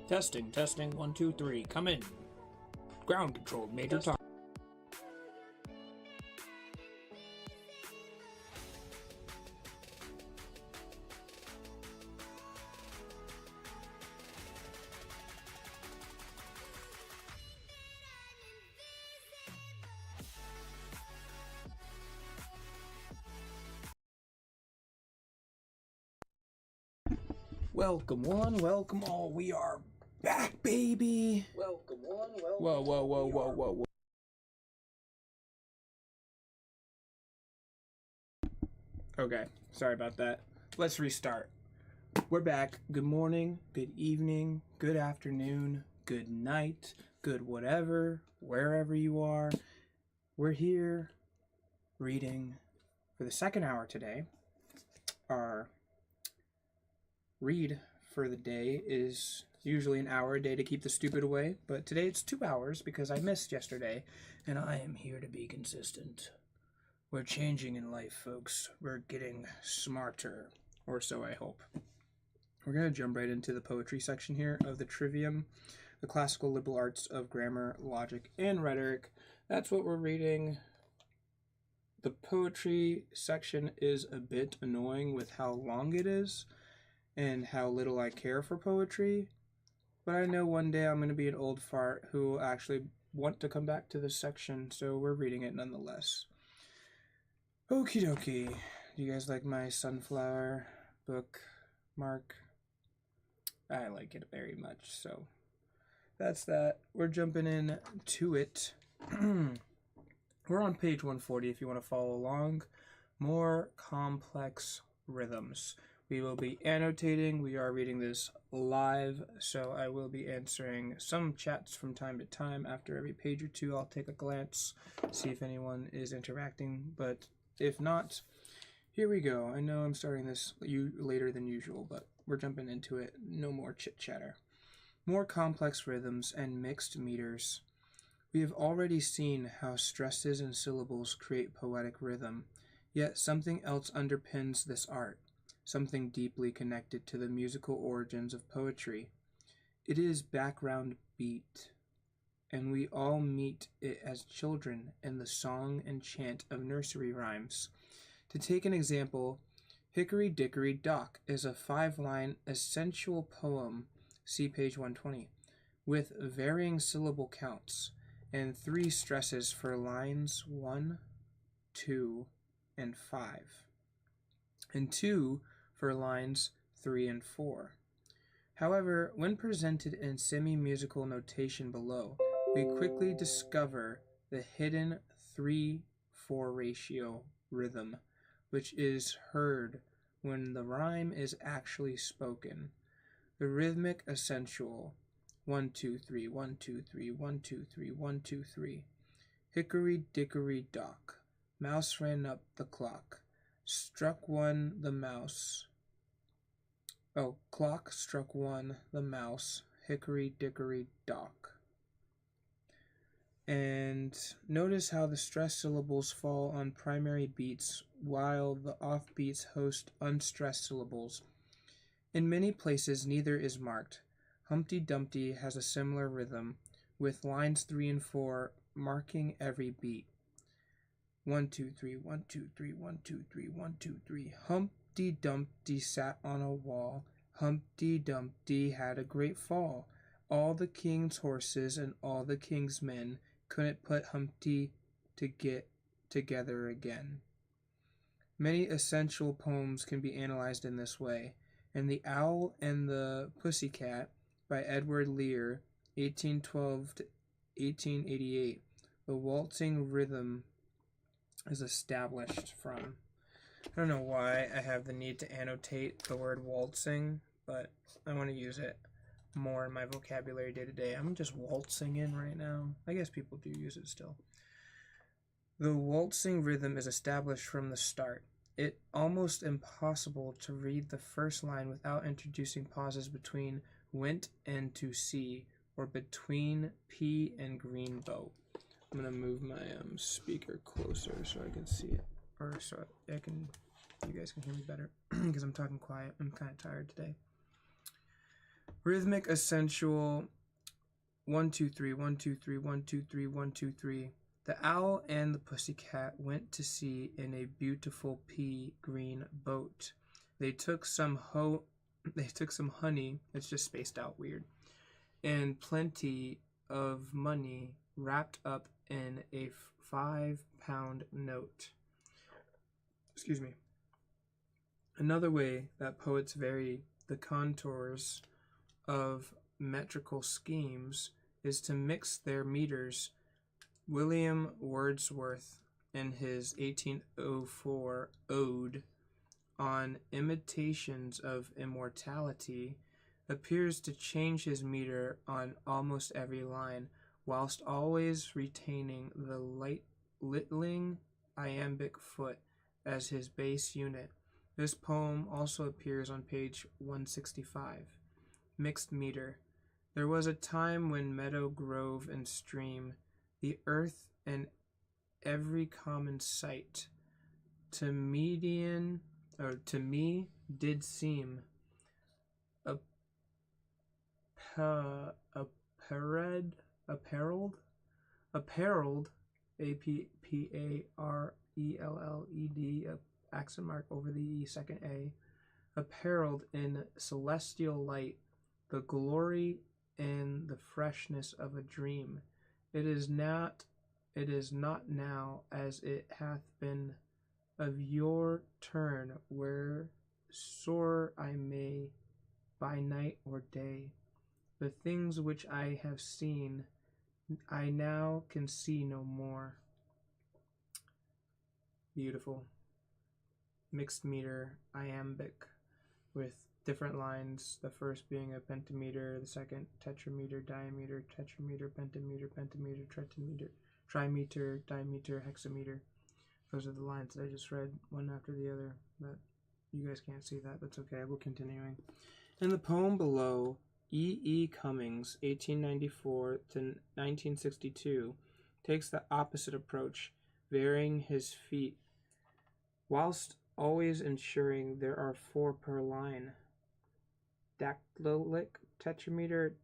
Testing, testing, 1, 2, 3, come in. Ground control, Major Tom. Welcome one, welcome all. We are back, baby. Welcome one, welcome. Whoa. Okay, sorry about that. Let's restart. We're back. Good morning, good evening, good afternoon, good night, good whatever, wherever you are. We're here reading for the second hour today. Our read for the day is usually an hour a day to keep the stupid away, but today it's 2 hours because I missed yesterday, and I am here to be consistent. We're changing in life, folks. We're getting smarter, or so I hope. We're going to jump right into the poetry section here of the Trivium, the classical liberal arts of grammar, logic, and rhetoric. That's what we're reading. The poetry section is a bit annoying with how long it is and how little I care for poetry, but I know one day I'm going to be an old fart who will actually want to come back to this section, so we're reading it nonetheless. Okie dokie. Do you guys like my sunflower bookmark? I like it very much, so that's that. We're jumping in to it. We're on page 140 if you want to follow along. More complex rhythms. We will be annotating. We are reading this live, so I will be answering some chats from time to time. After every page or two, I'll take a glance, see if anyone is interacting, but if not, here we go. I know I'm starting this later than usual, but we're jumping into it. No more chit-chatter. More complex rhythms and mixed meters. We have already seen how stresses and syllables create poetic rhythm, yet something else underpins this art. Something deeply connected to the musical origins of poetry. It is background beat, and we all meet it as children in the song and chant of nursery rhymes. To take an example, Hickory Dickory Dock is a 5-line essential poem, see page 120, with varying syllable counts and 3 stresses for lines 1, 2, and 5, and 2 for lines 3 and 4. However, when presented in semi-musical notation below, we quickly discover the hidden 3-4 ratio rhythm, which is heard when the rhyme is actually spoken. The rhythmic essential 1 2 3 1 2 3 1 2 3 1 2 3. Hickory dickory dock, mouse ran up the clock, struck one the mouse. Clock struck one the mouse, hickory dickory dock. And notice how the stressed syllables fall on primary beats while the offbeats host unstressed syllables. In many places neither is marked. Humpty Dumpty has a similar rhythm, with lines 3 and 4 marking every beat. 1 2 3 1 2 3 1 2 3 1 2 3. Humpty Dumpty sat on a wall. Humpty Dumpty had a great fall. All the king's horses and all the king's men couldn't put Humpty to get together again. Many essential poems can be analyzed in this way, and The Owl and the Pussycat by Edward Lear, 1812 to 1888, the waltzing rhythm is established from. I don't know why I have the need to annotate the word waltzing, but I want to use it more in my vocabulary day to day. I'm just waltzing in right now. I guess people do use it still. The waltzing rhythm is established from the start. It's almost impossible to read the first line without introducing pauses between went and to see, or between P and green boat. I'm going to move my speaker closer so I can see it, or so you guys can hear me better, because I'm talking quiet. I'm kind of tired today. Rhythmic essential 1 2 3 1 2 3 1 2 3 1 2 3. The owl and the pussycat went to sea in a beautiful pea green boat. They took some honey, it's just spaced out weird, and plenty of money wrapped up in a 5-pound note. Excuse me. Another way that poets vary the contours of metrical schemes is to mix their meters. William Wordsworth, in his 1804 Ode on Imitations of Immortality, appears to change his meter on almost every line, whilst always retaining the littling iambic foot as his base unit. This poem also appears on page 165. Mixed meter. There was a time when meadow, grove, and stream, the earth and every common sight, to me did seem apparelled, apparelled, accent mark over the E, second A, apparelled in celestial light, the glory and the freshness of a dream. It is not now as it hath been of your turn, where soar I may by night or day. The things which I have seen, I now can see no more. Beautiful. Mixed meter, iambic, with different lines, the first being a pentameter, the second tetrameter, diameter, tetrameter, pentameter, pentameter, trimeter, dimeter, hexameter. Those are the lines that I just read, one after the other, but you guys can't see that. That's okay, we're continuing. In the poem below, E. Cummings, 1894 to 1962, takes the opposite approach, varying his feet, whilst always ensuring there are 4 per line. Dactylic tetrameter,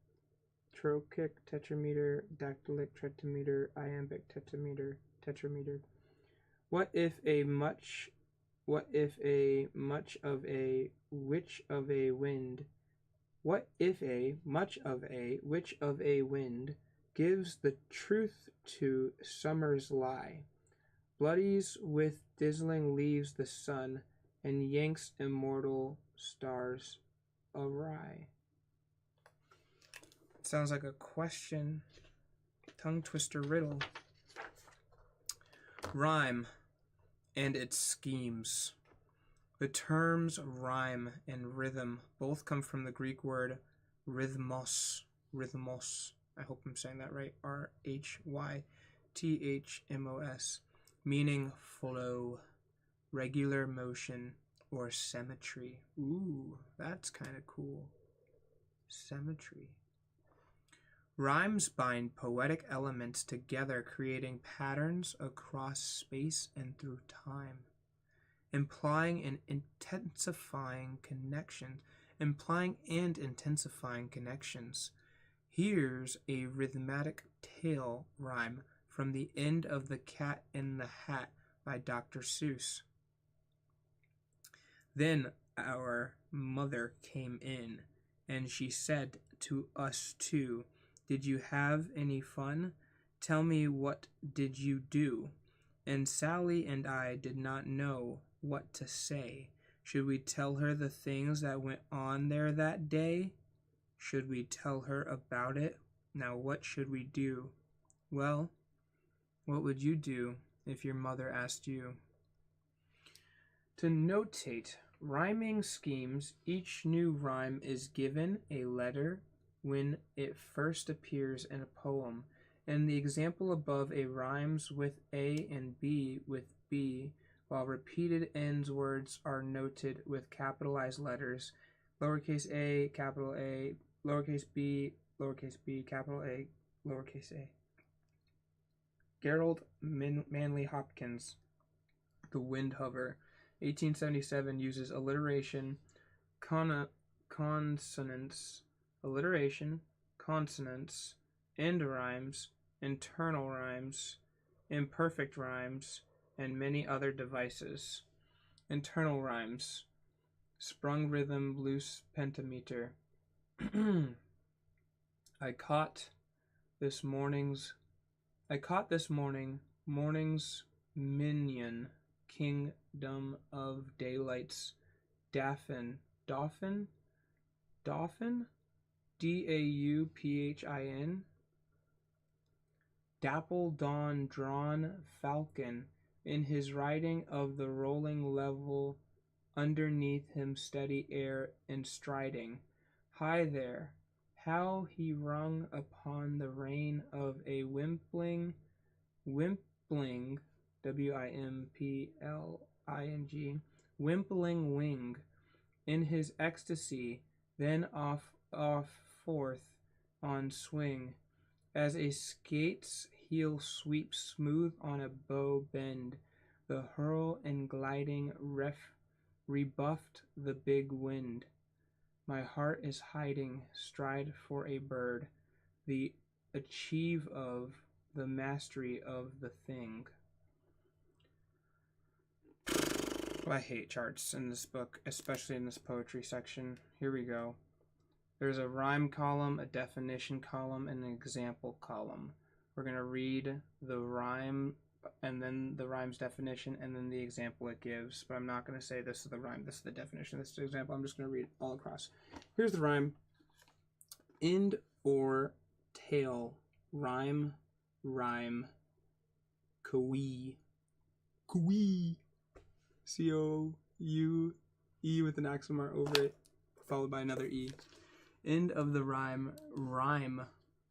trochic tetrameter, dactylic tetrameter, iambic tetrameter. What if a much of a which of a wind? What if a much of a which of a wind gives the truth to summer's lie, bloodies with dizzling leaves the sun, and yanks immortal stars awry? It sounds like a question, tongue twister riddle. Rhyme and its schemes. The terms rhyme and rhythm both come from the Greek word rhythmos. I hope I'm saying that right. RHYTHMOS, meaning flow, regular motion, or symmetry. Ooh, that's kind of cool. Symmetry. Rhymes bind poetic elements together, creating patterns across space and through time, implying and intensifying connections. Here's a rhythmic tail rhyme from The End of the Cat in the Hat by Dr. Seuss. Then our mother came in, and she said to us two, "Did you have any fun? Tell me, what did you do?" And Sally and I did not know what to say. Should we tell her the things that went on there that day? Should we tell her about it? Now what should we do? Well, what would you do if your mother asked you? To notate rhyming schemes, each new rhyme is given a letter when it first appears in a poem. In the example above, A rhymes with A and B with B, while repeated ends words are noted with capitalized letters, lowercase a, capital A, lowercase b, capital A, lowercase a. Gerald Manley Hopkins, The Wind Hover, 1877, uses alliteration, consonants, alliteration, consonants, end rhymes, internal rhymes, imperfect rhymes, and many other devices. Internal rhymes. Sprung rhythm, loose pentameter. I caught this morning, morning's minion, kingdom of daylight's dauphin, Dauphin, dapple dawn drawn falcon, in his riding of the rolling level, underneath him steady air and striding. High there, how he rung upon the rein of a wimpling, Wimpling, wimpling wing, in his ecstasy, then off forth on swing, as a skate's heel sweeps smooth on a bow bend, the hurl and gliding rebuffed the big wind. My heart is hiding, stride for a bird, the achieve of the mastery of the thing. I hate charts in this book, especially in this poetry section. Here we go. There's a rhyme column, a definition column, and an example column. We're going to read the rhyme and then the rhyme's definition and then the example it gives. But I'm not going to say this is the rhyme, this is the definition, this is the example. I'm just going to read it all across. Here's the rhyme. End or tail, rhyme, Coue. C-O-U-E with an accent mark over it, followed by another E. End of the rhyme,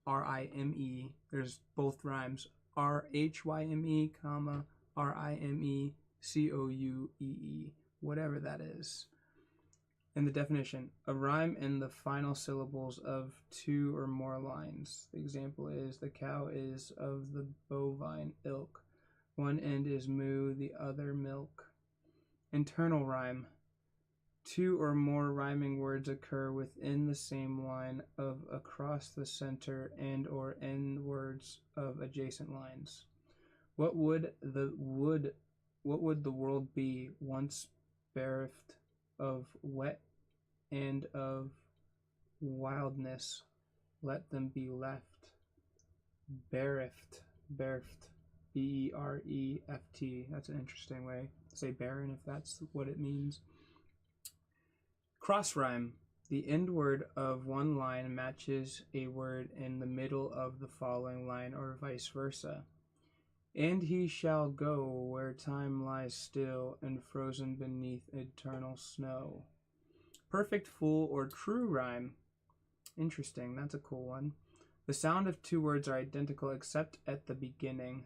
R-I-M-E. There's both rhymes, R-H-Y-M-E, comma, R-I-M-E-C-O-U-E-E, whatever that is. And the definition, a rhyme in the final syllables of two or more lines. The example is, the cow is of the bovine ilk. One end is moo, the other milk. Internal rhyme. Two or more rhyming words occur within the same line of across the center and or end words of adjacent lines. What would the world be once bereft of wet and of wildness? Let them be left. Bereft, B-E-R-E-F-T. That's an interesting way to say barren if that's what it means. Cross rhyme. The end word of one line matches a word in the middle of the following line or vice versa. And he shall go where time lies still and frozen beneath eternal snow. Perfect, full, or true rhyme. Interesting, that's a cool one. The sound of two words are identical except at the beginning.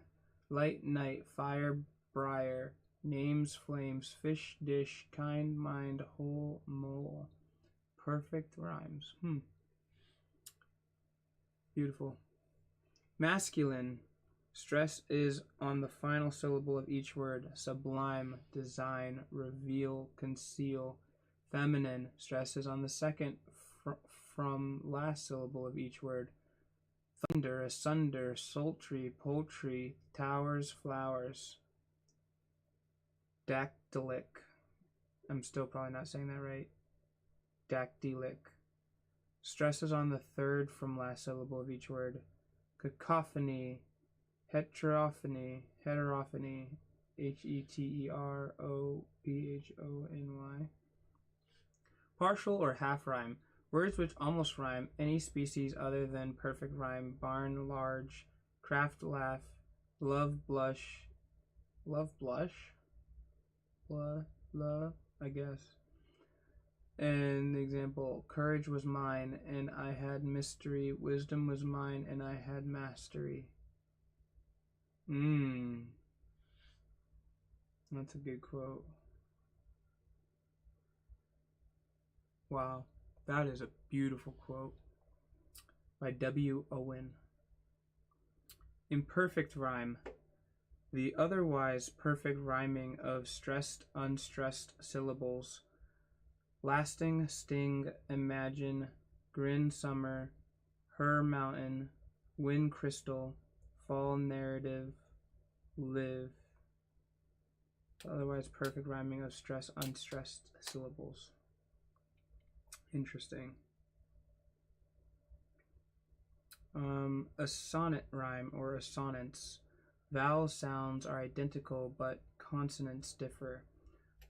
Light, night, fire, briar, names, flames, fish, dish, kind, mind, whole, mole. Perfect rhymes. Beautiful. Masculine. Stress is on the final syllable of each word. Sublime, design, reveal, conceal. Feminine. Stress is on the second from last syllable of each word. Thunder, asunder, sultry, poultry, towers, flowers. Dactylic. I'm still probably not saying that right. Dactylic. Stress is on the third from last syllable of each word. Cacophony, heterophony, H-E-T-E-R-O-P-H-O-N-Y. Partial or half rhyme. Words which almost rhyme, any species other than perfect rhyme. Barn, large, craft, laugh, love, blush. Love, blush? I guess. And the example, courage was mine, and I had mystery. Wisdom was mine, and I had mastery. That's a good quote. Wow, that is a beautiful quote by W. Owen. Imperfect rhyme. The otherwise perfect rhyming of stressed, unstressed syllables. Lasting, sting, imagine, Grin Summer, Her Mountain, Wynne Crystal, Fall Narrative, Live. Otherwise perfect rhyming of stress, unstressed syllables. Interesting. A sonnet rhyme or assonance. Vowel sounds are identical, but consonants differ.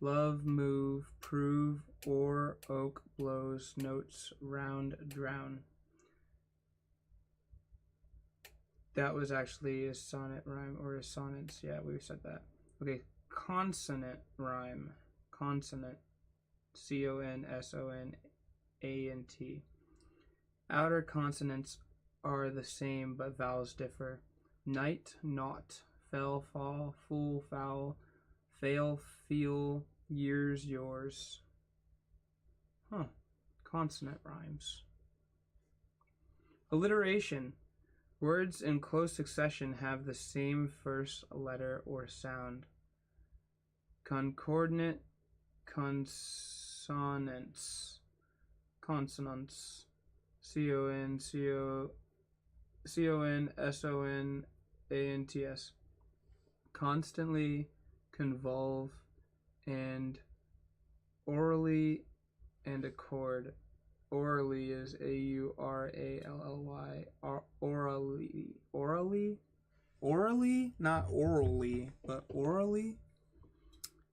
Love, move, prove, or, oak, blows, notes, round, drown. That was actually a sonnet rhyme or assonance. Yeah, we said that. Okay, consonant rhyme. Consonant. consonant. Outer consonants are the same, but vowels differ. Night, not. Fell, fall, fool, foul. Fail, feel, years, yours. Consonant rhymes. Alliteration. Words in close succession have the same first letter or sound. Concordant consonants. Consonants. consonants. Constantly, convolve, and orally and accord. Orally is aurally. Orally, not orally, but orally.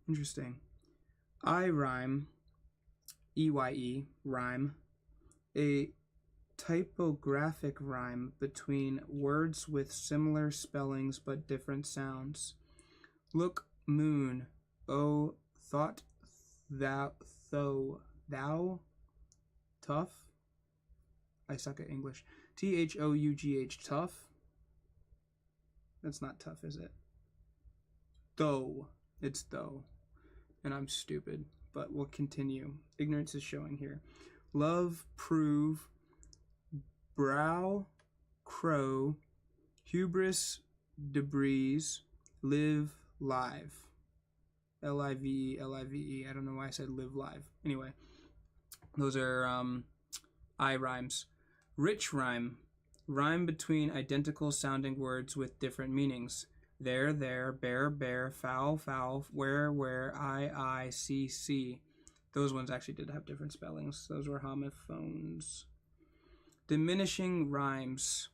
Interesting. I rhyme, EYE, rhyme, a typographic rhyme between words with similar spellings but different sounds. Look, moon, oh, thought, thou, tough. I suck at English. THOUGH, tough. That's not tough, is it? Though. It's though. And I'm stupid, but we'll continue. Ignorance is showing here. Love, prove, brow, crow, hubris, debris, live, live. Live, live. I don't know why I said live live. Anyway, those are I rhymes. Rich rhyme. Rhyme between identical sounding words with different meanings. There, bear, bear, foul, foul, where, I, see. Those ones actually did have different spellings. Those were homophones. Diminishing rhymes.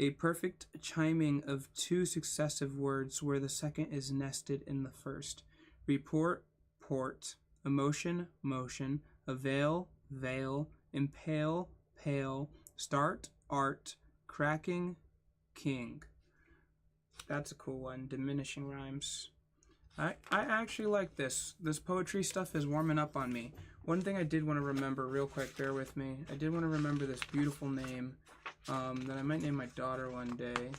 A perfect chiming of two successive words where the second is nested in the first. Report, port. Emotion, motion. Avail, veil. Impale, pale. Start, art. Cracking, king. That's a cool one. Diminishing rhymes. I actually like this. This poetry stuff is warming up on me. One thing I did want to remember real quick, bear with me. I did want to remember this beautiful name that I might name my daughter one day.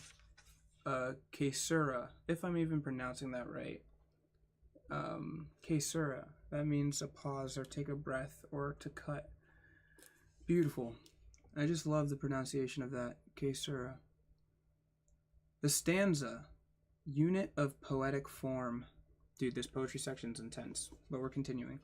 Caesura, if I'm even pronouncing that right. Caesura. That means a pause or take a breath or to cut. Beautiful. I just love the pronunciation of that. Caesura. The stanza. Unit of poetic form. Dude, this poetry section's intense, but we're continuing.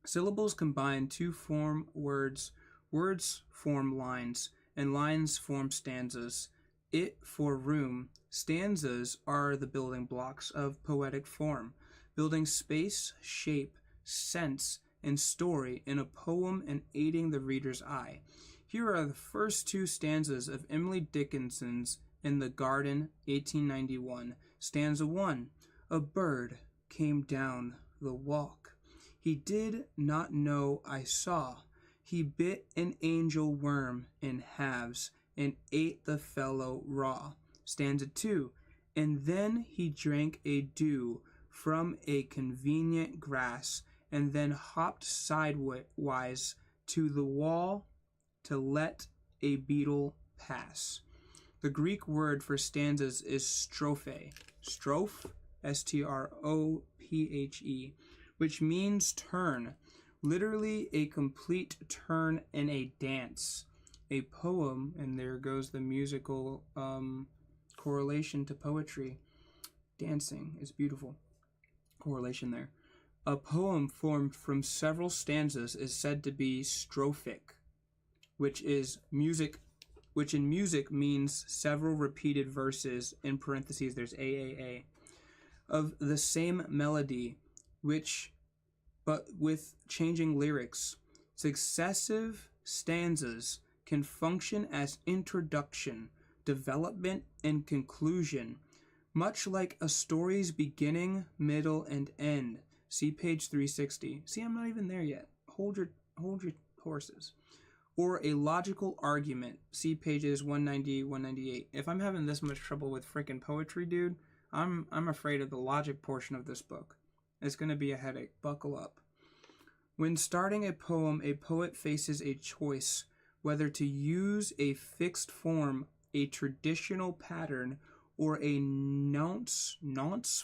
Syllables combine to form words. Words form lines, and lines form stanzas. It for room. Stanzas are the building blocks of poetic form, building space, shape, sense, and story in a poem and aiding the reader's eye. Here are the first two stanzas of Emily Dickinson's In the Garden, 1891. Stanza 1. A bird came down the walk. He did not know I saw. He bit an angel worm in halves and ate the fellow raw. Stanza 2. And then he drank a dew from a convenient grass and then hopped sidewise to the wall to let a beetle pass. The Greek word for stanzas is strophe. Strophe, S-T-R-O-P-H-E, which means turn. Literally a complete turn in a dance. A poem, and there goes the musical correlation to poetry. Dancing is beautiful. Correlation there. A poem formed from several stanzas is said to be strophic. which is music, which in music means several repeated verses, in parentheses there's AAA, of the same melody, which, but with changing lyrics. Successive stanzas can function as introduction, development, and conclusion, much like a story's beginning, middle, and end. See page 360. See, I'm not even there yet. Hold your horses. Or a logical argument. See pages 190, 198. If I'm having this much trouble with freaking poetry, dude, I'm afraid of the logic portion of this book. It's going to be a headache. Buckle up. When starting a poem, a poet faces a choice whether to use a fixed form, a traditional pattern, or a nonce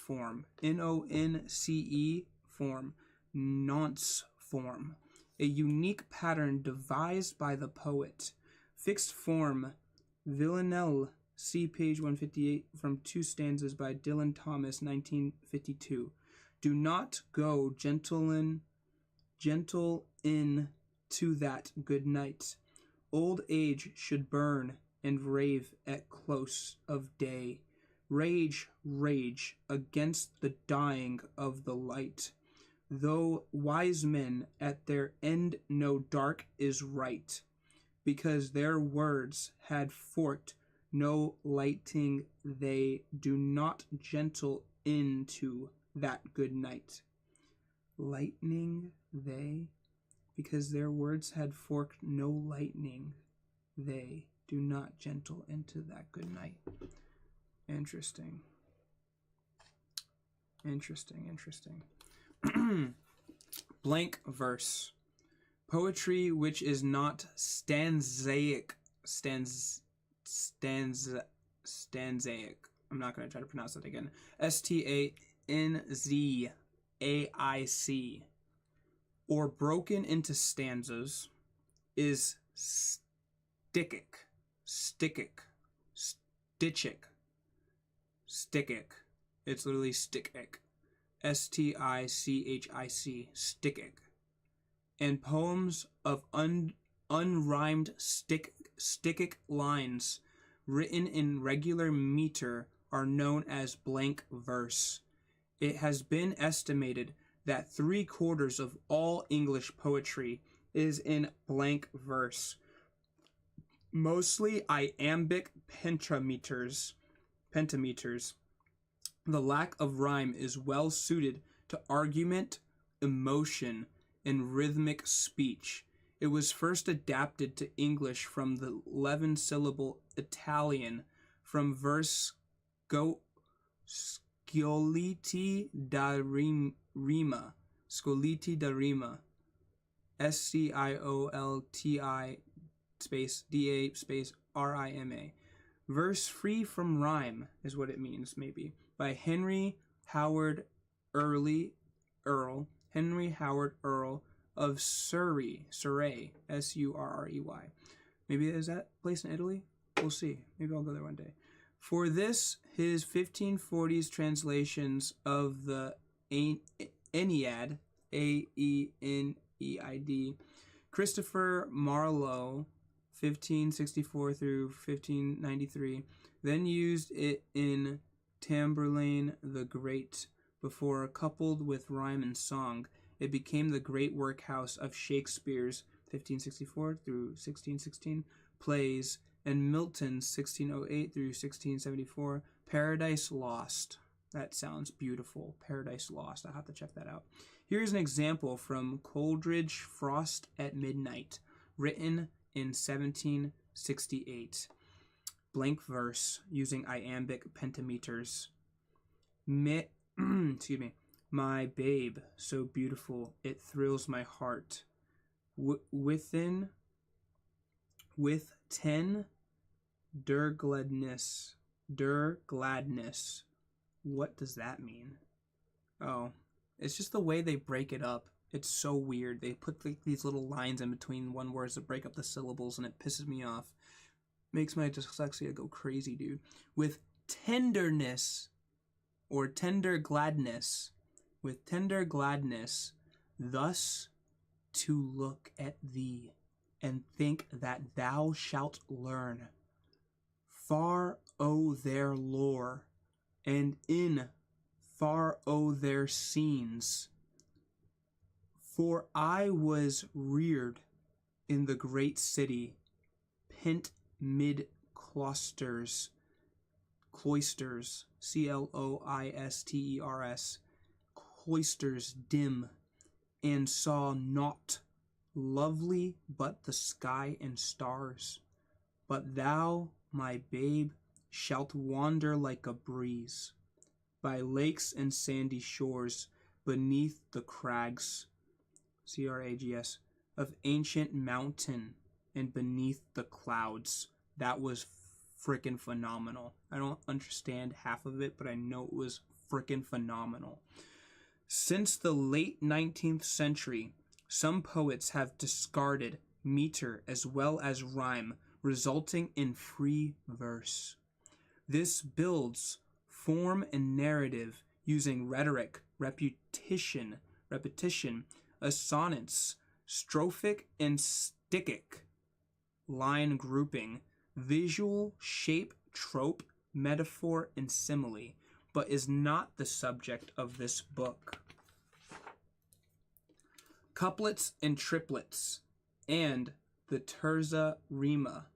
form, N-O-N-C-E form, nonce form, a unique pattern devised by the poet. Fixed form, Villanelle, see page 158, from 2 stanzas by Dylan Thomas, 1952. Do not go gentle in to that good night. Old age should burn and rave at close of day. Rage, rage against the dying of the light. Though wise men at their end know dark is right, because their words had forked no lighting, they do not gentle into that good night. Lightning they, because their words had forked no lightning, they do not gentle into that good night. Interesting. Blank verse. Poetry which is not stanzaic. Stanzaic. I'm not going to try to pronounce that again. Stanzaic. Or broken into stanzas is stickic. It's literally stickic. S-T-I-C-H-I-C. Stickic. And poems of unrhymed stickic lines written in regular meter are known as blank verse. It has been estimated that 3/4 of all English poetry is in blank verse, mostly iambic pentameters. The lack of rhyme is well suited to argument, emotion, and rhythmic speech. It was first adapted to English from the 11-syllable Italian, from verse Sciolti da rima, S-C-I-O-L-T-I space D-A space R-I-M-A. Verse free from rhyme is what it means, maybe, by Henry Howard Earl, Henry Howard Earl of Surrey, S-U-R-R-E-Y. Maybe is that place in Italy? We'll see. Maybe I'll go there one day. For this, his 1540s translations of the Aeneid, A-E-N-E-I-D, Christopher Marlowe, 1564 through 1593, then used it in Tamburlaine the Great. Before, coupled with rhyme and song, it became the great workhouse of Shakespeare's 1564 through 1616 plays and Milton's 1608 through 1674 Paradise Lost. That sounds beautiful. Paradise Lost. I'll have to check that out. Here's an example from Coleridge, Frost at Midnight, written in 1768. Blank verse using iambic pentameters. Excuse me. My babe, so beautiful, it thrills my heart. With 10 der gladness. What does that mean? Oh, it's just the way they break it up. It's so weird. They put these little lines in between one words to break up the syllables, and it pisses me off. Makes my dyslexia go crazy, dude. With tenderness, or tender gladness, thus to look at thee and think that thou shalt learn. Far o' their lore, and in far o' their scenes. For I was reared in the great city, pent mid cloisters, cloisters, cloisters dim, and saw naught lovely but the sky and stars. But thou, my babe, shalt wander like a breeze, by lakes and sandy shores, beneath the crags, crags, of ancient mountain, and beneath the clouds. That was frickin' phenomenal. I don't understand half of it, but I know it was frickin' phenomenal. Since the late 19th century, some poets have discarded meter as well as rhyme, resulting in free verse. This builds form and narrative using rhetoric, repetition, assonance, strophic and stichic, line grouping, visual, shape, trope, metaphor, and simile, but is not the subject of this book. Couplets and triplets, and the terza rima,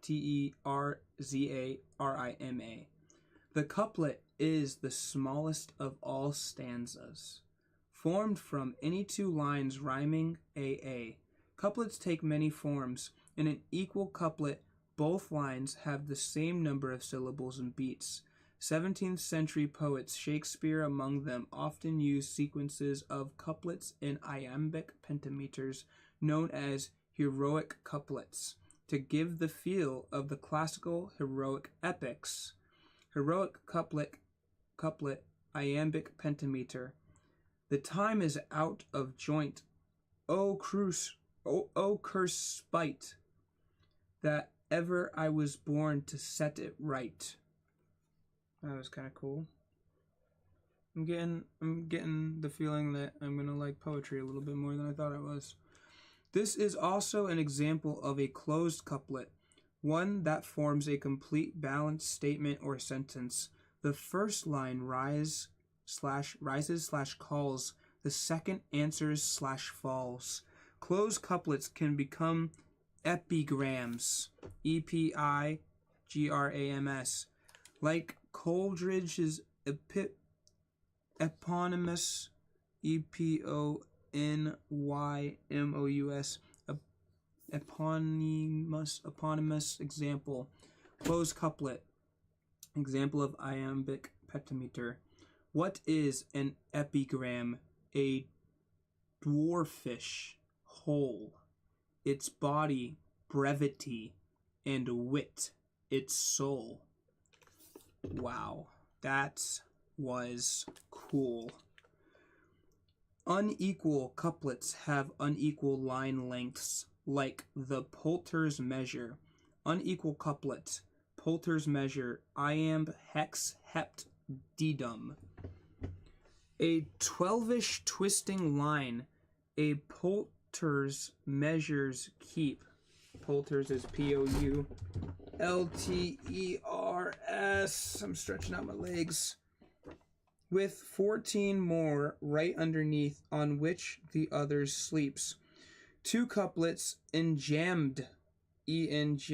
Terzarima. The couplet is the smallest of all stanzas, formed from any two lines rhyming AA. Couplets take many forms. In an equal couplet, both lines have the same number of syllables and beats. 17th century poets, Shakespeare among them, often used sequences of couplets in iambic pentameters known as heroic couplets to give the feel of the classical heroic epics. Heroic couplet, iambic pentameter. The time is out of joint. O curse spite, that ever I was born to set it right. That was kind of cool. I'm getting the feeling that I'm gonna like poetry a little bit more than I thought I was. This is also an example of a closed couplet, one that forms a complete balanced statement or sentence. The first line rises / calls, the second answers / falls. Closed couplets can become epigrams, epigrams, like Coleridge's eponymous, eponymous, eponymous example. Closed couplet, example of iambic pentameter. What is an epigram? A dwarfish whole, its body brevity, and wit its soul. Wow, that was cool. Unequal couplets have unequal line lengths, like the Poulter's measure. Unequal couplet, Poulter's measure, iamb hex hept dedum. A 12ish twisting line, a Poulter's measures keep. Poulter's is Poulters. I'm stretching out my legs. With 14 more right underneath, on which the others sleeps. Two couplets enjambed, enjambed,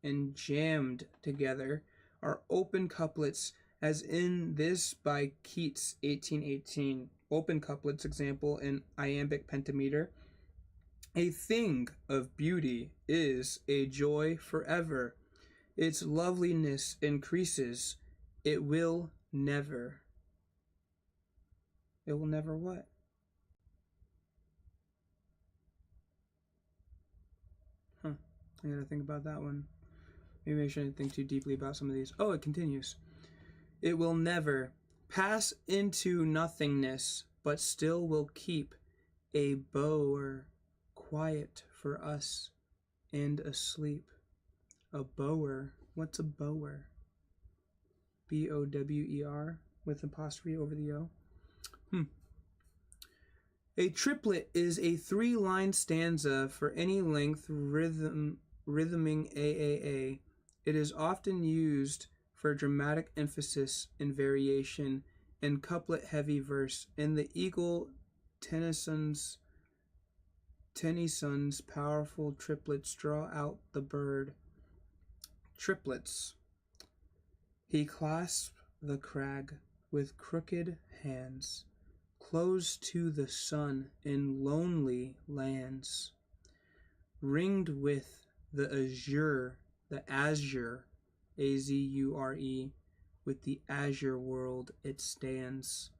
enjambed together, are open couplets, as in this by Keats, 1818. Open couplets, example in iambic pentameter. A thing of beauty is a joy forever. Its loveliness increases. It will never. It will never what? I gotta think about that one. Maybe I shouldn't think too deeply about some of these. Oh, it continues. It will never pass into nothingness, but still will keep a bower quiet for us and asleep. A bower. What's a bower? Bower with apostrophe over the O. A triplet is a 3-line stanza for any length rhythming AAA. It is often used for dramatic emphasis and variation in couplet-heavy verse. In the Eagle Tennyson's powerful triplets draw out the bird. Triplets. He clasped the crag with crooked hands, close to the sun in lonely lands, ringed with the azure, Azure, with the azure world it stands.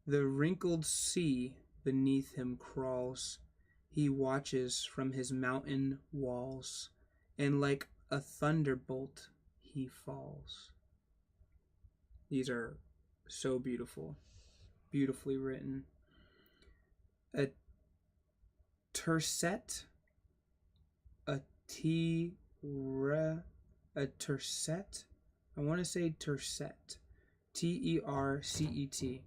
The wrinkled sea beneath him crawls, he watches from his mountain walls, and like a thunderbolt he falls. These are so beautiful, beautifully written. A tercet, a tercet. I want to say tercet, Tercet.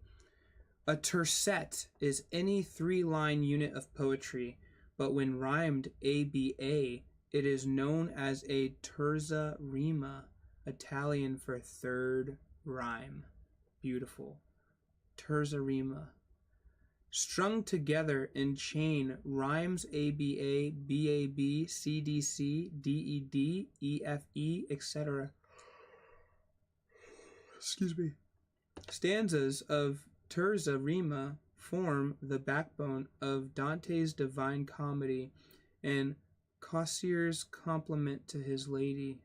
A tercet is any 3-line unit of poetry, but when rhymed ABA, it is known as a terza rima, Italian for third rhyme. Beautiful. Terza rima. Strung together in chain, rhymes ABA, BAB, CDC, DED, EFE, etc. Excuse me. Stanzas of terza rima form the backbone of Dante's Divine Comedy and Cossier's compliment to his lady.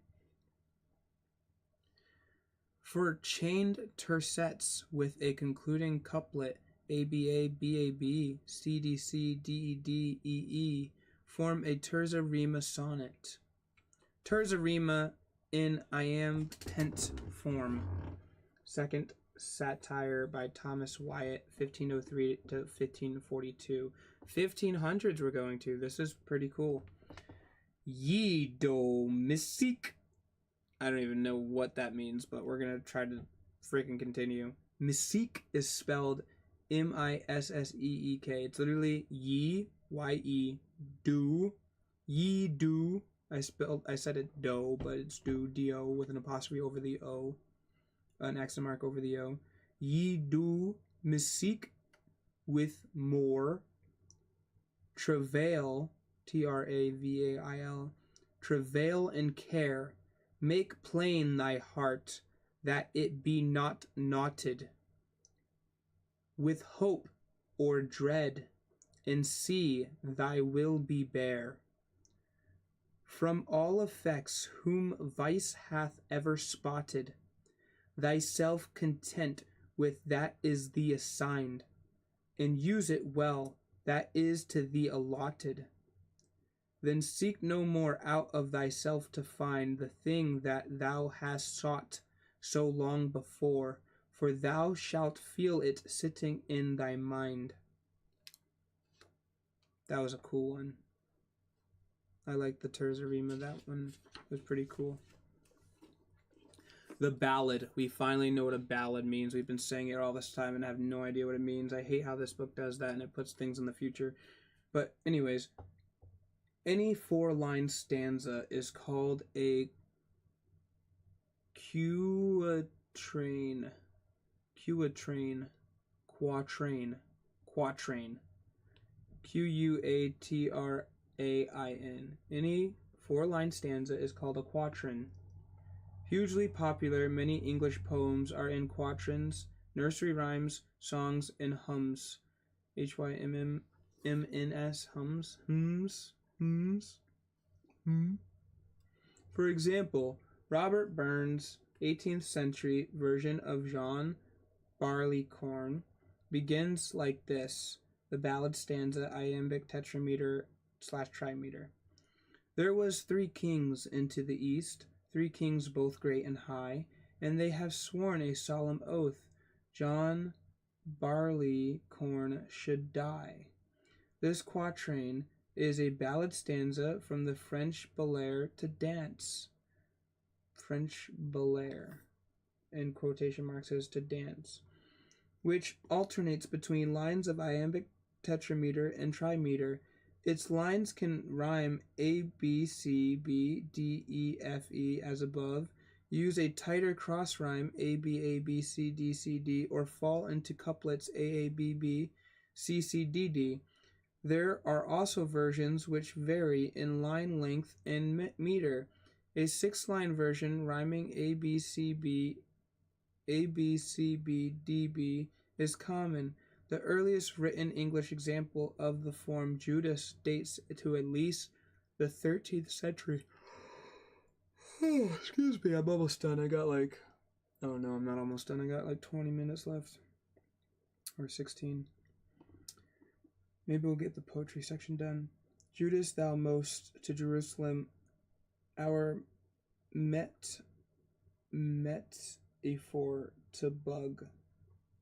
For chained tercets with a concluding couplet, ABA, BAB, CDC, DED, EE form a terza rima sonnet. Terza rima in iambic pent form. Second satire by Thomas Wyatt, 1503 to 1542. 1500s we're going to. This is pretty cool. Ye do mystique. I don't even know what that means, but we're going to try to freaking continue. Mystique is spelled Misseek. It's literally ye, Y-E, do, ye do. I said it do, but it's do, D-O, with an apostrophe over the O, an accent mark over the O. Ye do mystique with more travail, Travail, travail and care. Make plain thy heart, that it be not knotted with hope or dread, and see thy will be bare. From all effects whom vice hath ever spotted, thyself content with that is thee assigned, and use it well that is to thee allotted. Then seek no more out of thyself to find the thing that thou hast sought so long before, for thou shalt feel it sitting in thy mind. That was a cool one. I like the terza rima. That one was pretty cool. The ballad. We finally know what a ballad means. We've been saying it all this time and have no idea what it means. I hate how this book does that and it puts things in the future. But anyways, any 4-line stanza is called a quatrain. Quatrain. Quatrain. Any 4-line stanza is called a quatrain. Hugely popular, many English poems are in quatrains, nursery rhymes, songs, and hums. Hymns, hums. For example, Robert Burns' 18th century version of John Barleycorn begins like this, the ballad stanza, iambic tetrameter/trimeter. There was 3 kings into the east, 3 kings both great and high, and they have sworn a solemn oath, John Barleycorn should die. This quatrain is a ballad stanza from the French ballad to dance. French ballad, in quotation marks, says to dance, which alternates between lines of iambic tetrameter, and trimeter. Its lines can rhyme A, B, C, B, D, E, F, E as above, use a tighter cross rhyme A, B, C, D, C, D, or fall into couplets A, B, C, C, D, D. There are also versions which vary in line length and meter. A 6-line version rhyming A, B, C, B, D, B is common. The earliest written English example of the form Judas dates to at least the 13th century. Oh, excuse me, I'm almost done. Oh no, I'm not almost done. I got like 20 minutes left. Or 16. Maybe we'll get the poetry section done. Judas, thou most to Jerusalem, our metaphor to bug.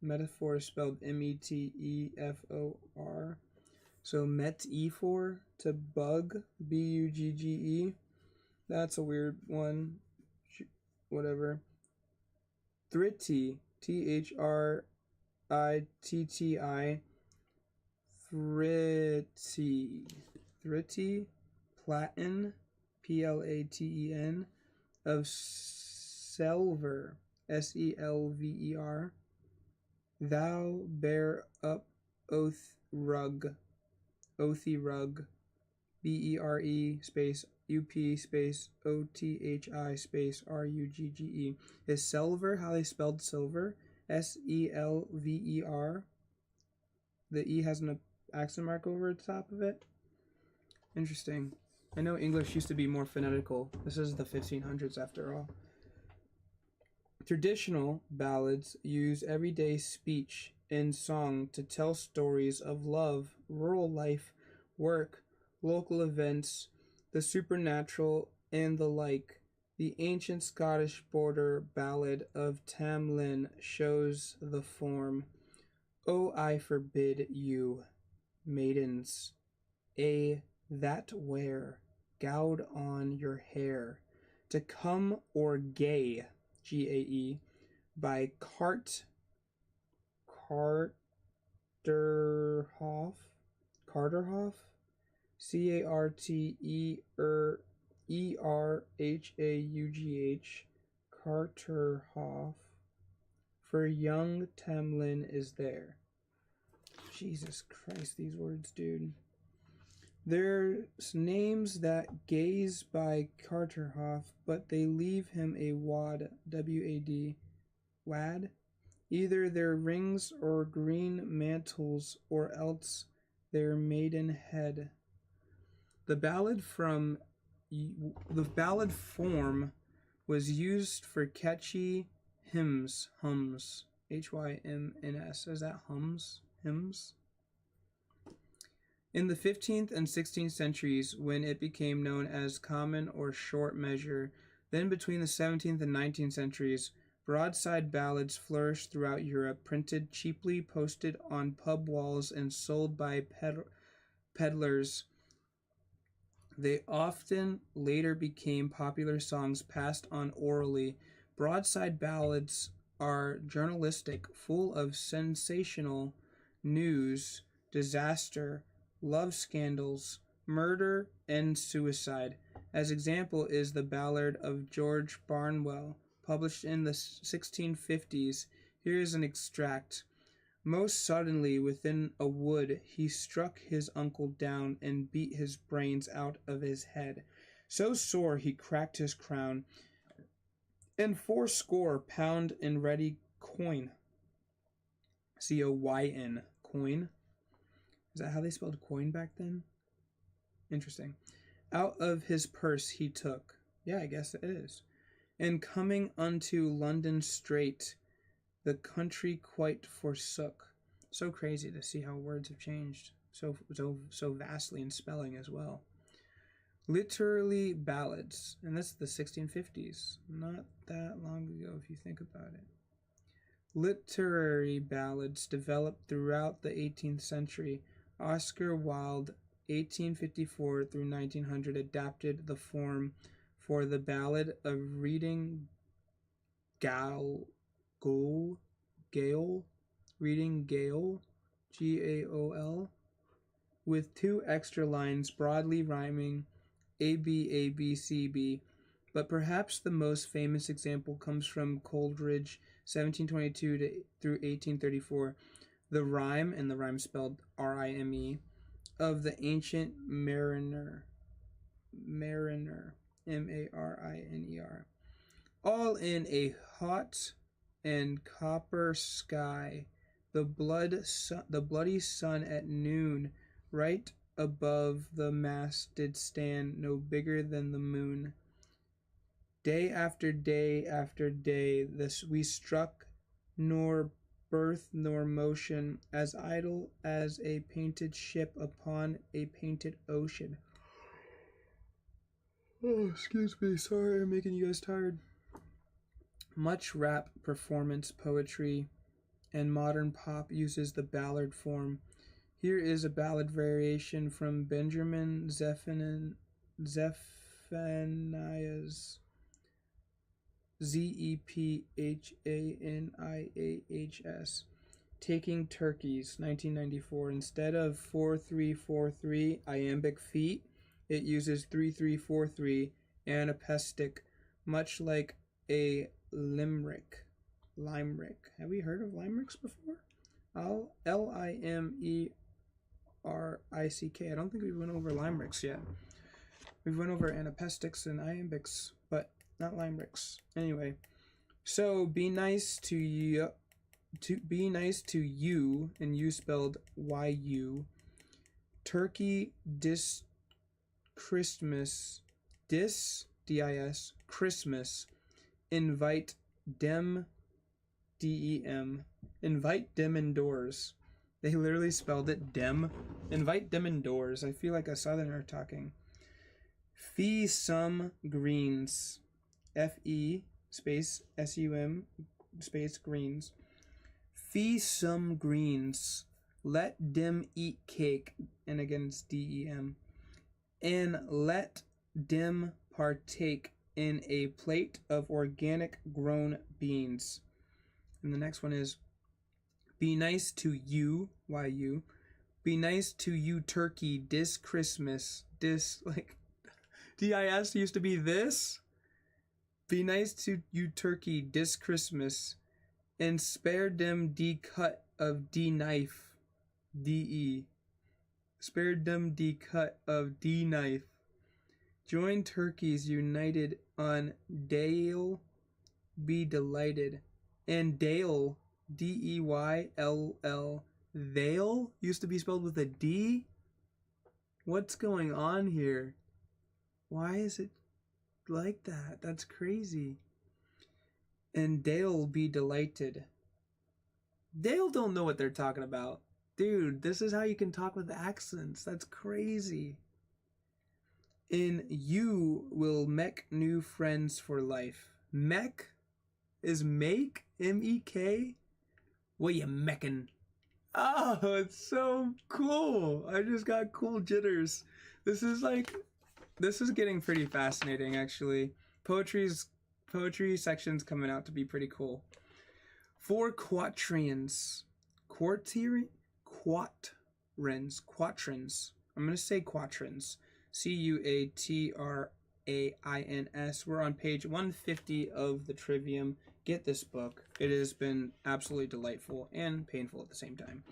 Metaphor is spelled METEFOR. So metaphor to bug, BUGGE. That's a weird one. Whatever. Thritti, THRITTI. Thritti, Platen, PLATEN, of Selver, SELVER. Thou bear up Othy rug, BERE space UP space OTHI space RUGGE. Is Selver how they spelled silver? SELVER. The E has an accent mark over the top of it. Interesting. I know English used to be more phonetical. This is the 1500s after all. Traditional ballads use everyday speech and song to tell stories of love, rural life, work, local events, the supernatural, and the like. The ancient Scottish border ballad of Tam Lin shows the form. Oh, I forbid you, maidens, that wear, goud on your hair, to come or gay, GAE, by Carterhoff, CARTERHAUGH, Carterhoff, for young Tamlin is there. Jesus Christ, these words, dude. There's names that gaze by Carterhoff, but they leave him a wad, W-A-D, wad, either their rings or green mantles, or else their maiden head. The ballad form was used for catchy hymns, hymns, Hymns. Is that hymns? Hymns? In the 15th and 16th centuries, when it became known as common or short measure, then between the 17th and 19th centuries, broadside ballads flourished throughout Europe, printed cheaply, posted on pub walls, and sold by peddlers. They often later became popular songs passed on orally. Broadside ballads are journalistic, full of sensational news, disaster, love scandals, murder, and suicide. As example is the ballad of George Barnwell, published in the 1650s. Here is an extract. Most suddenly within a wood he struck his uncle down and beat his brains out of his head. So sore he cracked his crown, and 80 in ready coin. COYN, coin. Is that how they spelled coin back then? Interesting. Out of his purse he took. Yeah, I guess it is. And coming unto London straight, the country quite forsook. So crazy to see how words have changed so vastly in spelling as well. Literally ballads, and that's the 1650s. Not that long ago if you think about it. Literary ballads developed throughout the 18th century. Oscar Wilde, 1854 through 1900, adapted the form for the Ballad of Reading Gaol, Reading Gaol, Gaol, with 2 extra lines broadly rhyming A, B, A, B, C, B. But perhaps the most famous example comes from Coleridge, 1722 through 1834, the rhyme, and the rhyme spelled R-I-M-E, of the ancient mariner, M-A-R-I-N-E-R. All in a hot and copper sky, the bloody sun at noon, right above the mast did stand, no bigger than the moon. Day after day after day, this we struck, nor birth nor motion, as idle as a painted ship upon a painted ocean. Oh, excuse me, sorry I'm making you guys tired. Much rap, performance, poetry, and modern pop uses the ballad form. Here is a ballad variation from Benjamin Zephaniah's Zephaniahs. Taking Turkeys, 1994. Instead of 4-3-4-3 iambic feet, it uses 3-3-4-3 anapestic, much like a limerick. Have we heard of limericks before? L-I-M-E-R-I-C-K. I don't think we went over limericks yet. We've went over anapestics and iambics, but not limericks. Anyway, so be nice to you, and you spelled Y-U. Turkey Christmas, D-I-S, Christmas. Invite dem, D-E-M. Invite dem indoors. They literally spelled it dem. Invite dem indoors. I feel like a southerner talking. Fee some greens. F-E space S-U-M space greens. Fee some greens. Let dem eat cake. And again it's D-E-M. And let dem partake in a plate of organic grown beans. And the next one is be nice to you, Y-U. Be nice to you turkey this Christmas. This, like, D-I-S used to be this. Be nice to you turkey this Christmas. And spare dem de cut of de knife. D-E. Spare dem de cut of de knife. Join turkeys united on Dale be delighted. And Dale, D-E-Y-L-L, Dale used to be spelled with a D? What's going on here? Why is it like that? That's crazy. And Dale be delighted. Dale don't know what they're talking about. Dude, this is how you can talk with accents. That's crazy. And you will make new friends for life. Mek is make? M-E-K? What you meckin'? Oh, it's so cool. I just got cool jitters. This is getting pretty fascinating, actually. Poetry section's coming out to be pretty cool. 4 quatrains. Quatrains. I'm going to say quatrains. Quatrains. We're on page 150 of the Trivium. Get this book. It has been absolutely delightful and painful at the same time.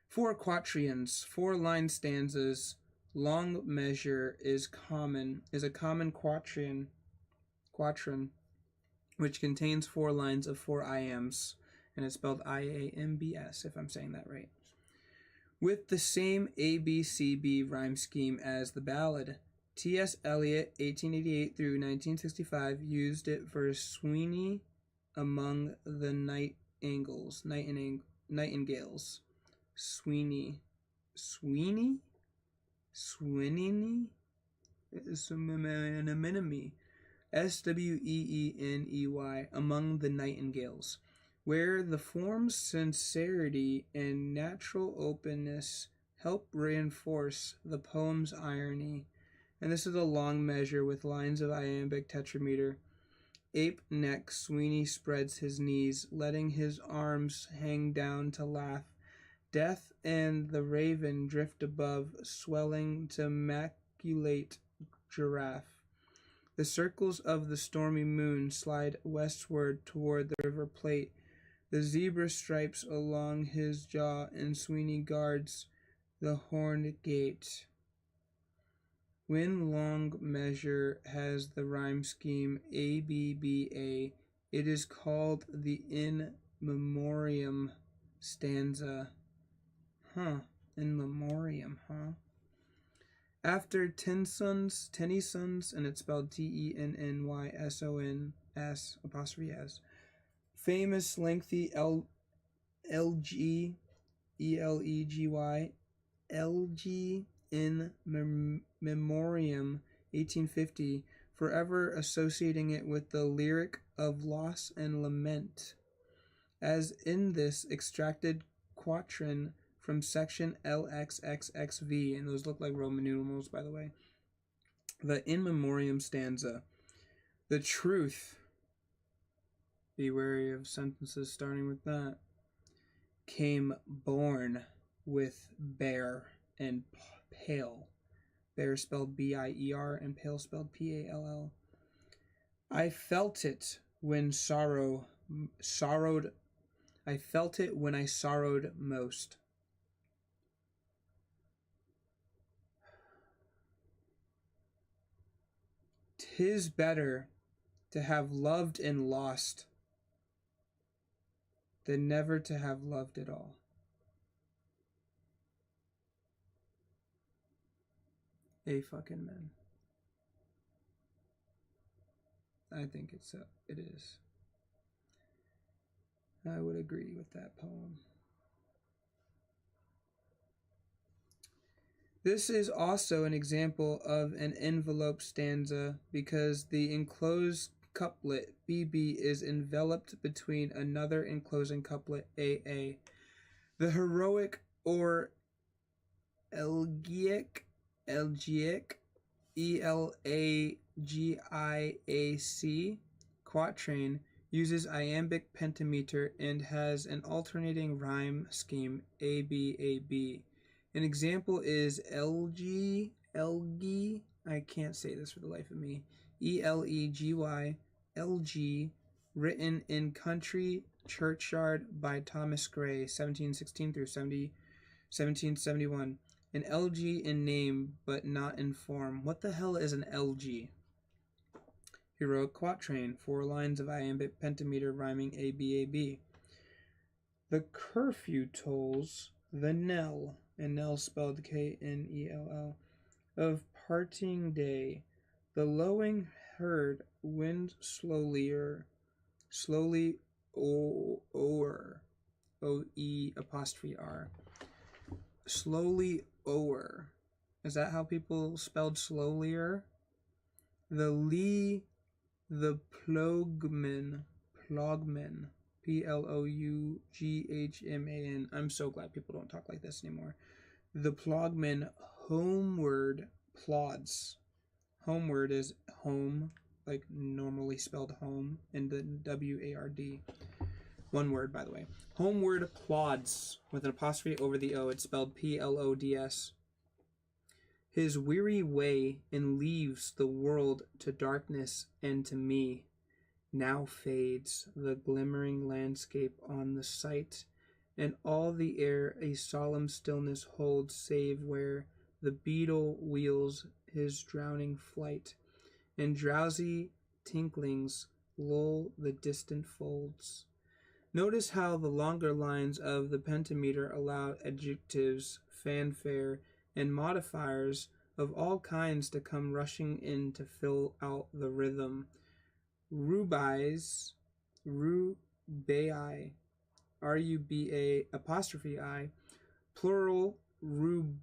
4 quatrains, 4-line stanzas. Long measure is a common quatrain, which contains 4 lines of 4 iambs, and it's spelled I-A-M-B-S, if I'm saying that right. With the same A-B-C-B rhyme scheme as the ballad. T.S. Eliot, 1888 through 1965, used it for Sweeney among the nightingales. Sweeney? It's an anemone. S-W-E-E-N-E-Y, among the nightingales, where the form's sincerity and natural openness help reinforce the poem's irony. And this is a long measure with lines of iambic tetrameter. Ape neck, Sweeney spreads his knees, letting his arms hang down to laugh. Death and the raven drift above, swelling to maculate giraffe. The circles of the stormy moon slide westward toward the river plate. The zebra stripes along his jaw, and Sweeney guards the horned gate. When long measure has the rhyme scheme ABBA, it is called the In Memoriam stanza. In Memoriam, After Tennyson's, and it's spelled TENNYSONS', famous lengthy LG, ELEGY, LG in Memoriam 1850, forever associating it with the lyric of loss and lament, as in this extracted quatrain from section LXXXV, and those look like Roman numerals, by the way. The In Memoriam stanza. The truth, be wary of sentences starting with that, came born with bear and pale. Bear spelled BIER and pale spelled PALL. I felt it when I felt it when I sorrowed most. "'Tis better to have loved and lost than never to have loved at all." A fucking man. I think it is. I would agree with that poem. This is also an example of an envelope stanza because the enclosed couplet BB is enveloped between another enclosing couplet AA. The heroic or elegiac ELAGIAC quatrain uses iambic pentameter and has an alternating rhyme scheme ABAB. An example is Elgy, I can't say this for the life of me, ELEGY, LG, written in Country Churchyard by Thomas Gray, 1716 through 1771. An LG in name, but not in form. What the hell is an LG? Heroic quatrain, 4 lines of iambic pentameter rhyming ABAB. The curfew tolls the knell, and knell spelled KNELL, of parting day. The lowing herd wins slowly o'er, OE''R. Slowly o'er. Is that how people spelled slowlier? The plogman, PLOUGHMAN. I'm so glad people don't talk like this anymore. The plogman homeward plods. Homeward is home, like normally spelled home, and then WARD. One word, by the way. Homeward plods with an apostrophe over the O. It's spelled PLODS. His weary way and leaves the world to darkness and to me. Now fades the glimmering landscape on the sight, and all the air a solemn stillness holds, save where the beetle wheels his drowning flight, and drowsy tinklings lull the distant folds. Notice how the longer lines of the pentameter allow adjectives, fanfare, and modifiers of all kinds to come rushing in to fill out the rhythm. Rubai, RUBA apostrophe I, plural rubaiyat,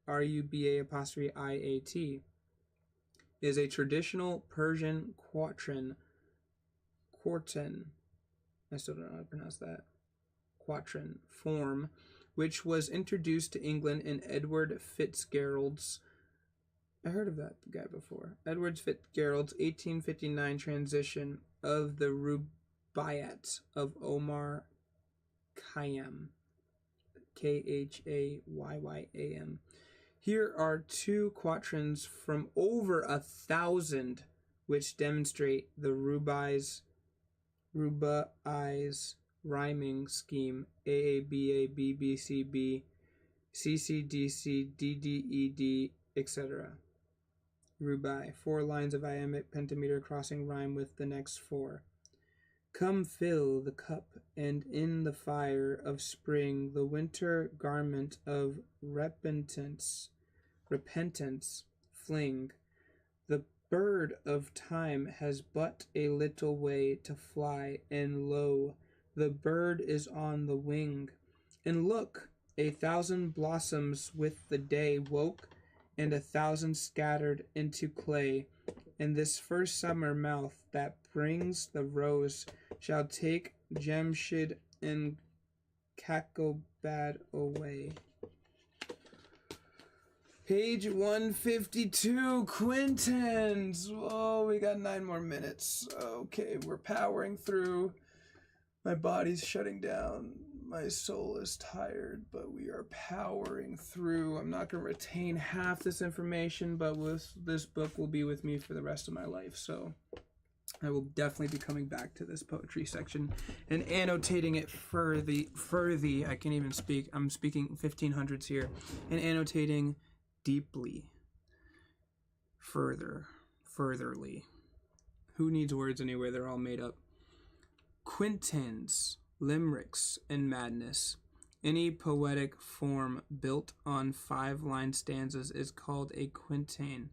RUBA apostrophe IAT, is a traditional Persian quatrain, I still don't know how to pronounce that, quatrain form, which was introduced to England in Edward Fitzgerald's, I heard of that guy before, Edward Fitzgerald's 1859 transition of the Rubaiyat of Omar Khayyam. Khayyam. Here are 2 quatrains from over 1,000 which demonstrate the Rubai's rhyming scheme: AABA, BBCB, CCDC, DDED, etc. Rubai. 4 lines of iambic pentameter crossing rhyme with the next 4. Come fill the cup, and in the fire of spring the winter garment of repentance fling. The bird of time has but a little way to fly, and lo, the bird is on the wing. And look, 1,000 blossoms with the day woke, and 1,000 scattered into clay. And this first summer mouth that brings the rose shall take Jemshid and Kakobad away. Page 152, Quintans. Oh, we got 9 more minutes. Okay, we're powering through. My body's shutting down. My soul is tired, but we are powering through. I'm not going to retain half this information, but this book will be with me for the rest of my life, so I will definitely be coming back to this poetry section and annotating it further. I can't even speak. I'm speaking 1500s here. And annotating deeply, furtherly. Who needs words anyway? They're all made up. Quintans, limericks, and madness. Any poetic form built on 5-line stanzas is called a quintain.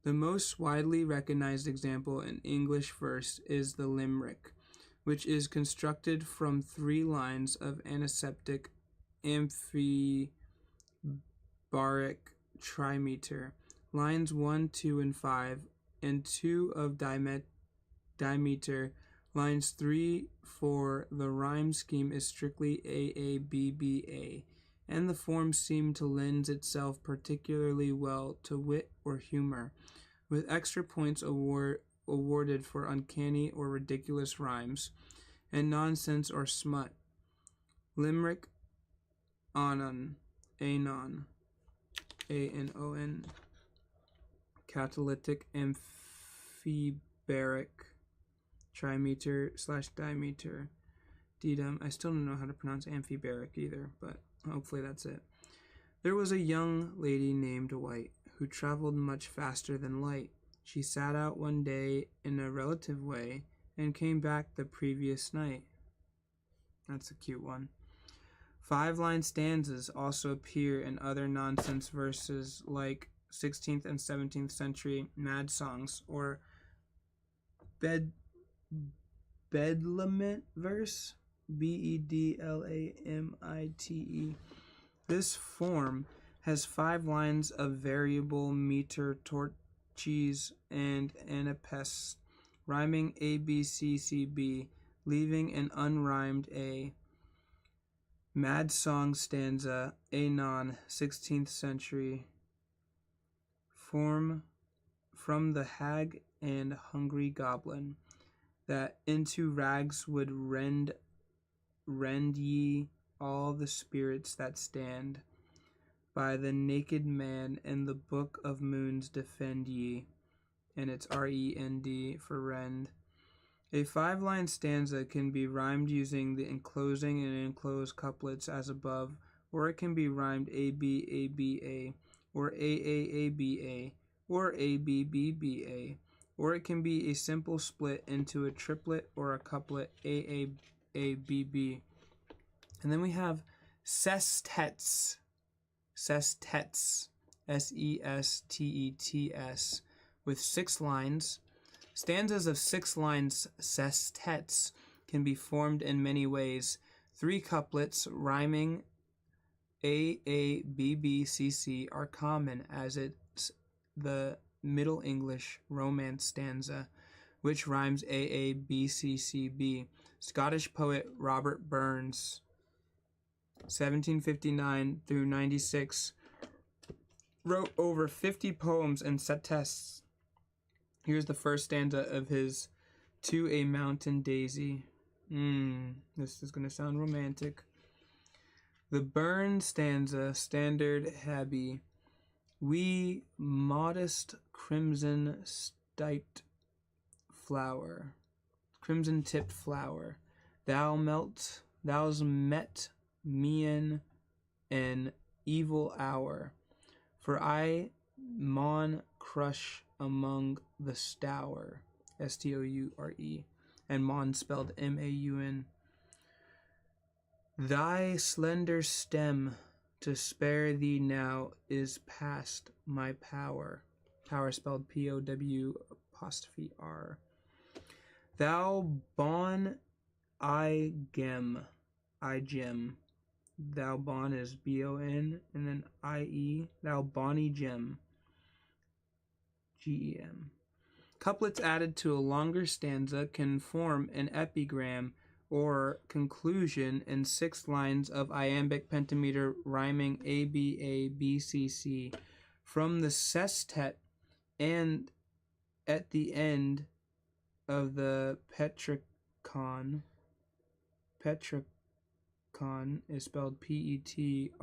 The most widely recognized example in English verse is the limerick, which is constructed from 3 lines of antiseptic amphibaric trimeter, lines 1, 2, and 5, and 2 of dimeter, lines 3, 4. The rhyme scheme is strictly AABBA, and the form seemed to lend itself particularly well to wit or humor, with extra points awarded for uncanny or ridiculous rhymes, and nonsense or smut. Limerick, anon, A-N-O-N, catalytic amphibaric trimeter / dimeter, dedum. I still don't know how to pronounce amphibaric either, but hopefully that's it. There was a young lady named White, who traveled much faster than light. She sat out one day in a relative way, and came back the previous night. That's a cute one. 5-line stanzas also appear in other nonsense verses like 16th and 17th century mad songs or bedlamite verse, Bedlamite. This form has 5 lines of variable meter torches and anapes, rhyming ABCCB, leaving an unrhymed A. Mad song stanza, anon, 16th century. Form from the hag and hungry goblin, that into rags would rend ye all the spirits that stand. By the naked man and the book of moons defend ye. And it's REND for rend. A 5-line stanza can be rhymed using the enclosing and enclosed couplets as above, or it can be rhymed ABABA, or AAABA, or ABBBA, or it can be a simple split into a triplet or a couplet AAABB. And then we have sestets, SESTETS, with 6 lines. Stanzas of 6 lines, sestets, can be formed in many ways. 3 couplets rhyming AABBCC are common, as it's the Middle English Romance stanza, which rhymes AABCCB. Scottish poet Robert Burns, 1759 through 96, wrote over 50 poems and setests. Here's the first stanza of his To a Mountain Daisy. This is gonna sound romantic. The burn stanza, standard habby. We modest crimson stiped flower, crimson tipped flower. Thou's met me in an evil hour, for I maun crush among the stour, Stoure, and maun spelled Maun. Thy slender stem to spare thee now is past my power. Power spelled POW''R. Thou bon I gem. Thou bon is BON and then IE. Thou bonny gem. GEM. Couplets added to a longer stanza can form an epigram or conclusion in 6 lines of iambic pentameter rhyming ABABCC from the sestet and at the end of the petricon. Petricon is spelled PETRARCHAN.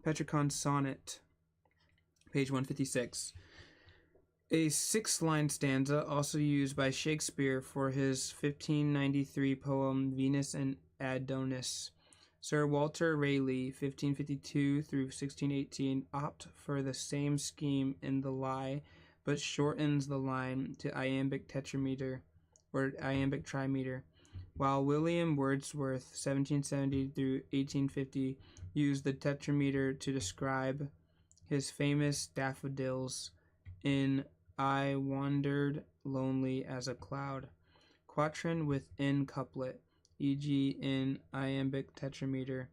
Petricon sonnet, page 156. A 6-line stanza also used by Shakespeare for his 1593 poem Venus and Adonis. Sir Walter Raleigh, 1552 through 1618, opt for the same scheme in The Lie, but shortens the line to iambic tetrameter or iambic trimeter, while William Wordsworth, 1770 through 1850, used the tetrameter to describe his famous daffodils in I Wandered Lonely as a Cloud. Quatrain within couplet, e.g. in iambic tetrameter.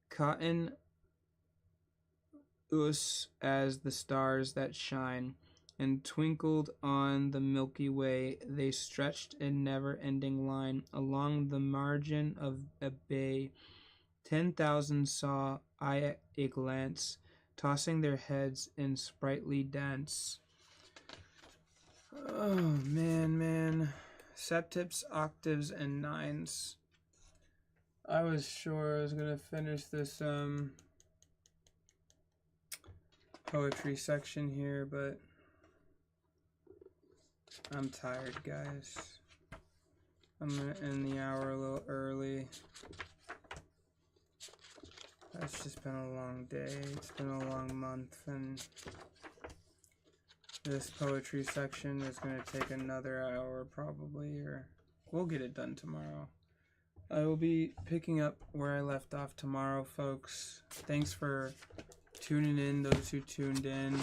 Cotton us as the stars that shine, and twinkled on the Milky Way. They stretched in never-ending line along the margin of a bay. 10,000 saw I a glance, tossing their heads in sprightly dance. Oh, man. Septips, octaves, and nines. I was sure I was going to finish this poetry section here, but I'm tired, guys. I'm going to end the hour a little early. It's just been a long day. It's been a long month, and this poetry section is going to take another hour probably, or we'll get it done tomorrow. I will be picking up where I left off tomorrow, folks. Thanks for tuning in, those who tuned in.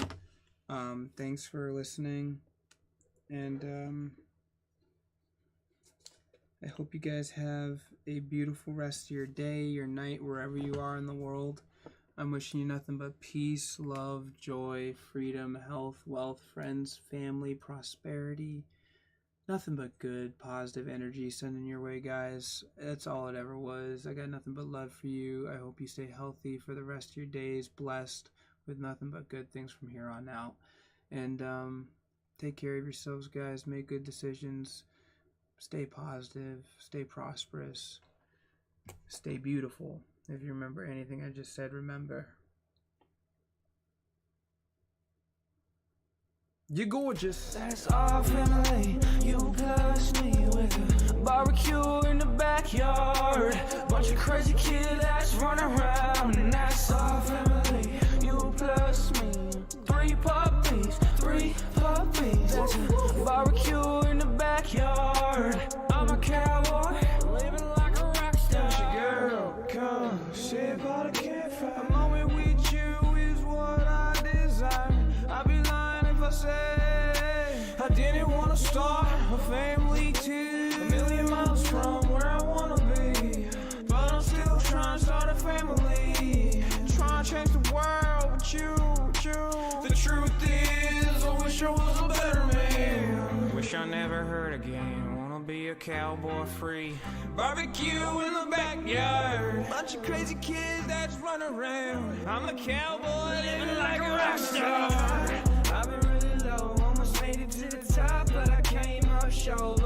Thanks for listening, and I hope you guys have a beautiful rest of your day, your night, wherever you are in the world. I'm wishing you nothing but peace, love, joy, freedom, health, wealth, friends, family, prosperity. Nothing but good, positive energy sending your way, guys. That's all it ever was. I got nothing but love for you. I hope you stay healthy for the rest of your days, blessed with nothing but good things from here on out. And take care of yourselves, guys. Make good decisions. Stay positive. Stay prosperous. Stay beautiful. If you remember anything I just said, remember. You're gorgeous. That's our family. You plus me with a barbecue in the backyard. Bunch of crazy kids that's running around. And that's our family. You plus me. 3 puppies. That's a barbecue in the backyard. I'm a cowboy, living like a rock star. Girl, come sit by the campfire. A moment with you is what I desire. I'd be lying if I said I didn't want to start a family too. A million miles from where I want to be, but I'm still trying to start a family. Trying to change the world with you. The truth is, I wish I was a better man. Wish I never heard again. Wanna be a cowboy free. Barbecue in the backyard. Bunch of crazy kids that's running around. I'm a cowboy living like a rock star. I've been really low, almost made it to the top, but I came up short. show